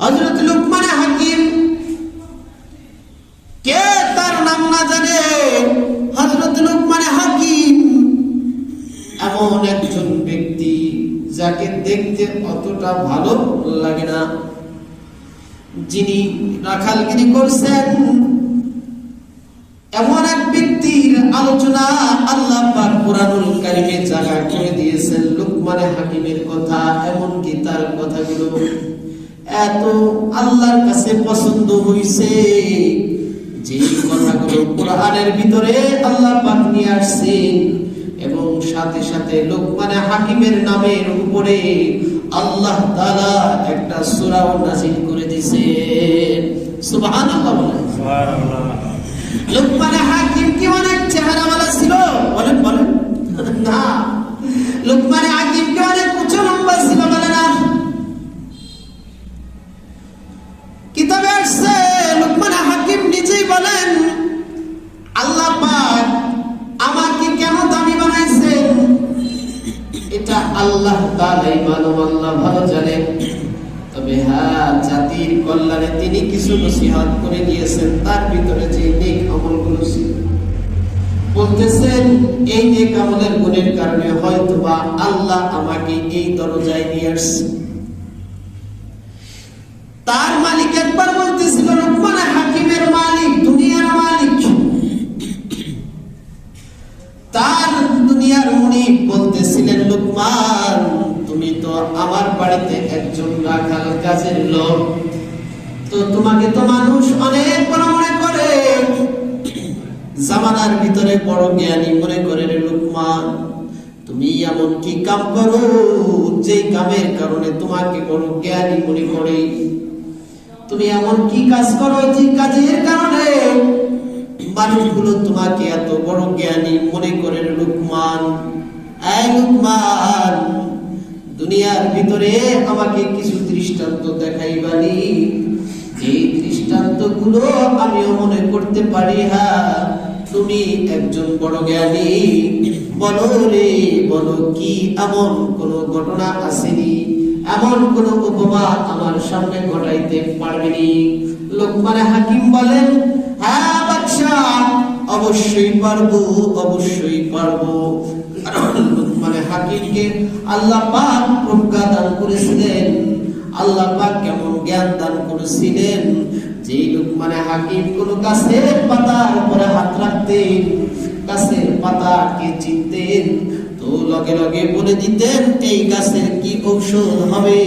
হযরত লুকমান হাকিম, কে তার নাম না জানে? হযরত লুকমান হাকিম এমন একজন ব্যক্তি যাকে দেখতে অতটা ভালো লাগে না, যিনি রাখালগিরি করছেন। এমন এক ব্যক্তির আলোচনা আল্লাহ পাক কুরআনুল কারীমে জায়গা করে দিয়েছেন লুকমান হাকিমের কথা। এমন কি তার কথাগুলো এত আল্লাহর কাছে পছন্দ হইছে যে কথাগুলো কোরআনের ভিতরে আল্লাহ পাক নিয়ে আসছেন, এবং সাথে সাথে লুকমান হাকিমের নামের উপরে আল্লাহ তাআলা একটা সূরাও নাযিল করে দিয়েছেন। সুবহানাল্লাহ বলেন। সুবহানাল্লাহ। লুকমান হাকিম কি অনেক চেহারাওয়ালা ছিল? বলেন বলেন না। লুকমান হাকিম কি অনেক উঁচু লম্বা ছিল? বলেন না। কিতাবে আসছে লুকমান হাকিম নিজেই বলেন, আল্লাহ পাক আমাকে কেন দামি বানাইছেন এটা আল্লাহ তাআলাই মালুম, আল্লাহ ভালো জানেন। তবে হ্যাঁ, জাতির কল্যাণে তিনি কিছু নসিহত করে দিয়েছেন। তার ভিতরে যে নেক আমলগুলো ছিল, বলতেছেন এই নেক আমলের গুণের কারণে হয়তোবা আল্লাহ আমাকে এই দরজায় নিয়ে আসছে। তার মালিক একবার বলতেছিল, লুকমান হাকিমের মালিক, দুনিয়ার মালিক, তার দুনিয়ার মুনিব বলতেছিলেন, লুকমান তুমি তো আমার বাড়িতে একজন রাখাল কাজের লোক, তো তোমাকে তো মানুষ অনেক বড় মনে করে, জামানার ভিতরে বড় জ্ঞানী মনে করে রে লুকমান। তুমি এমন কি কাম করো যে কামের কারণে তোমাকে বড় জ্ঞানী মনে করে? তুমি এমন কি কাজ করো যে কাজের কারণে মানুষগুলো তোমাকে এত বড় জ্ঞানী মনে করে রে লুকমান? এই লুকমান, দুনিয়ার ভিতরে আমাকে কিছু দৃষ্টান্ত দেখাইবানি, যে দৃষ্টান্তগুলো আমিও মনে করতে পারি হ্যাঁ তুমি একজন বড় জ্ঞানী। বলো রে, বলো কি এমন কোন ঘটনা আসেনি, এমন কোন উপমা আমার সামনে ঘটাইতে পারবেনি? লুকমান হাকিম বলেন, হ্যাঁ বাদশাহ, অবশ্যই পারবো, অবশ্যই পারবো। কারণ লুকমান হাকিমকে আল্লাহ পাক প্রজ্ঞা দান করেছিলেন, আল্লাহ পাক কেমন জ্ঞান দান করেছিলেন যে লুকমান হাকিম কোন গাছের পাতার উপরে হাত রাখতেন, গাছের পাতাকে চিনতেন তো লগে লগে বলে দিতেন এই গাছের কি ঔষধ হবে,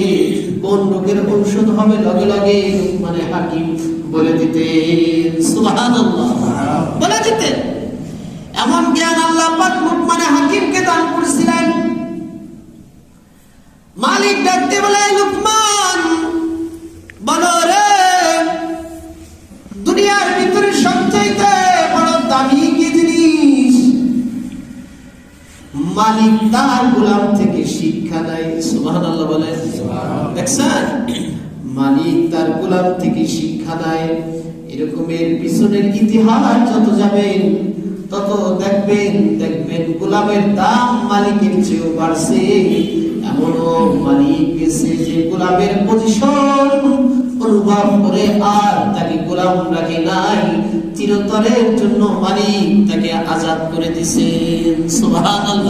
কোন রোগের ঔষধ হবে, লগে লগে লুকমান হাকিম বলে দিতেন। সুবহানাল্লাহ, বলে দিতেন। এমন জ্ঞান আল্লাহ পাক লুকমান হাকিমকে দান করেছিলেন। মালিক ডাকতে বলে, লুকমান বলো রে, দুনিয়ার ভিতরে সবচাইতে বড় দামি কি জিনিস? মালিক তার গোলাম থেকে শিক্ষা দেয়। সুবহানাল্লাহ বলেন। দেখছেন, মালিক তার গোলাম থেকে শিক্ষা দেয়। এরকমের পিছনের ইতিহাস যত যাবেন তত দেখবেন গোলামের দাম মালিকের চেয়েও বাড়ছে। এমনও মালিক গেছে যে গোলামের পজিশন অনুভব করে আর তাকে গোলাম রাখে নাই, চিরতরের জন্য মালিক তাকে আজাদ করে দিয়েছেন। সুবহানাল্লাহ।